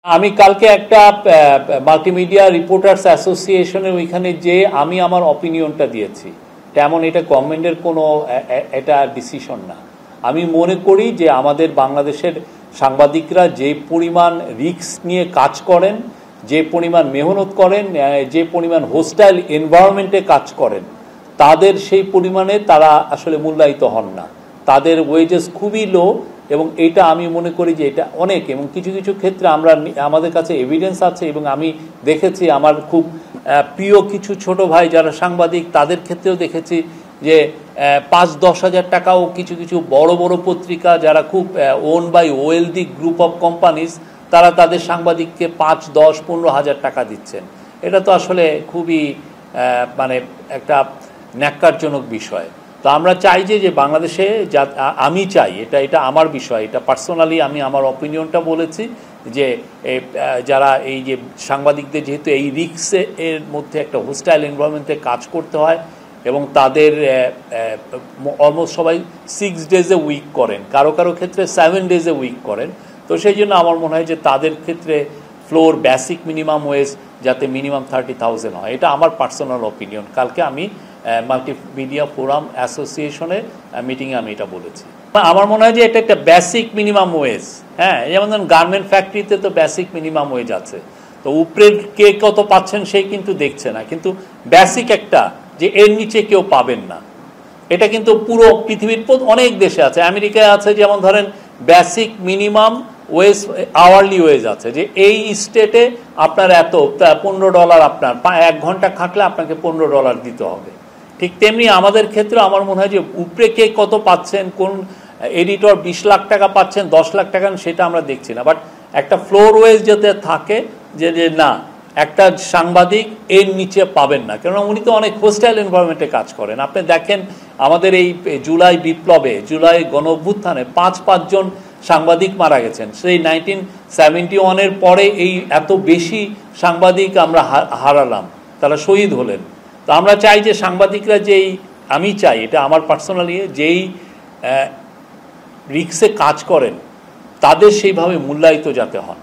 আমি কালকে একটা মাল্টিমিডিয়া রিপোর্টার্স অ্যাসোসিয়েশনের ওইখানে যে আমি আমার অপিনিয়নটা দিয়েছি, তেমন এটা গভর্নমেন্টের কোনো এটা ডিসিশন না। আমি মনে করি যে আমাদের বাংলাদেশের সাংবাদিকরা যে পরিমাণ রিস্ক নিয়ে কাজ করেন, যে পরিমাণ মেহনত করেন, যে পরিমাণ হোস্টাইল এনভায়রনমেন্টে কাজ করেন, তাদের সেই পরিমাণে তারা আসলে মূল্যায়িত হন না। তাদের ওয়েজেস খুবই লো, এবং এটা আমি মনে করি যে এটা অনেক, এবং কিছু কিছু ক্ষেত্রে আমাদের কাছে এভিডেন্স আছে, এবং আমি দেখেছি আমার খুব প্রিয় কিছু ছোট ভাই যারা সাংবাদিক, তাদের ক্ষেত্রেও দেখেছি যে 5-10 হাজার টাকাও কিছু কিছু বড় বড় পত্রিকা যারা খুব own by wealthy group of companies, তারা তাদের সাংবাদিককে 5-10-15 হাজার টাকা দিচ্ছেন। এটা তো আসলে খুবই মানে একটা ন্যাক্কারজনক বিষয়। তো আমরা চাই যে বাংলাদেশে আমি চাই, এটা আমার বিষয়, এটা পার্সোনালি আমি আমার অপিনিয়নটা বলেছি যে যারা এই যে সাংবাদিকদের যেহেতু এই রিস্কে এর মধ্যে একটা হোস্টাইল এনভায়রনমেন্টে কাজ করতে হয়, এবং তাদের অলমোস্ট সবাই 6 ডেজে উইক করেন, কারো কারো ক্ষেত্রে 7 ডেজে উইক করেন। তো সেই জন্য আমার মনে হয় যে তাদের ক্ষেত্রে ফ্লোর বেসিক মিনিমাম ওয়েজ যাতে মিনিমাম 30,000 হয়, এটা আমার পার্সোনাল অপিনিয়ন। কালকে আমি মাল্টিমিডিয়া ফোরাম অ্যাসোসিয়েশনের মিটিংয়ে আমি এটা বলেছি। আমার মনে হয় যে এটা একটা বেসিক মিনিমাম ওয়েজ। হ্যাঁ, যেমন ধরুন গার্মেন্ট ফ্যাক্টরিতে তো বেসিক মিনিমাম ওয়েজ আছে, তো উপরের কে কত পাচ্ছেন সেই কিন্তু দেখছে না, কিন্তু বেসিক একটা যে এর নিচে কেউ পাবেন না, এটা কিন্তু পুরো পৃথিবীর অনেক দেশে আছে। আমেরিকায় আছে যেমন ধরেন basic minimum wedge, hourly wedge আছে, যে এই স্টেটে আপনার এত $15 আপনার 1 ঘন্টা খাটলে আপনাকে $15 দিতে হবে। ঠিক তেমনি আমাদের ক্ষেত্রে আমার মনে হয় যে উপরে কে কত পাচ্ছেন, কোন এডিটর 20 লাখ টাকা পাচ্ছেন, 10 লাখ টাকা, সেটা আমরা দেখছি না, বাট একটা ফ্লোর ওয়েজ যাতে থাকে যে না একটা সাংবাদিক এর নিচে পাবেন না, কেননা উনি তো অনেক হোস্টাইল এনভায়রনমেন্টে কাজ করেন। আপনি দেখেন আমাদের এই জুলাই বিপ্লবে, জুলাই গণ অভ্যুত্থানে 5 জন সাংবাদিক মারা গেছেন। সেই 1971-এর পরে এই এত বেশি সাংবাদিক আমরা হারালাম, তারা শহীদ হলেন। তো আমরা চাই যে সাংবাদিকরা আমি চাই, এটা আমার পার্সোনালি, যেই রিস্কে কাজ করেন তাদের সেইভাবে মূল্যায়িত যাতে হন।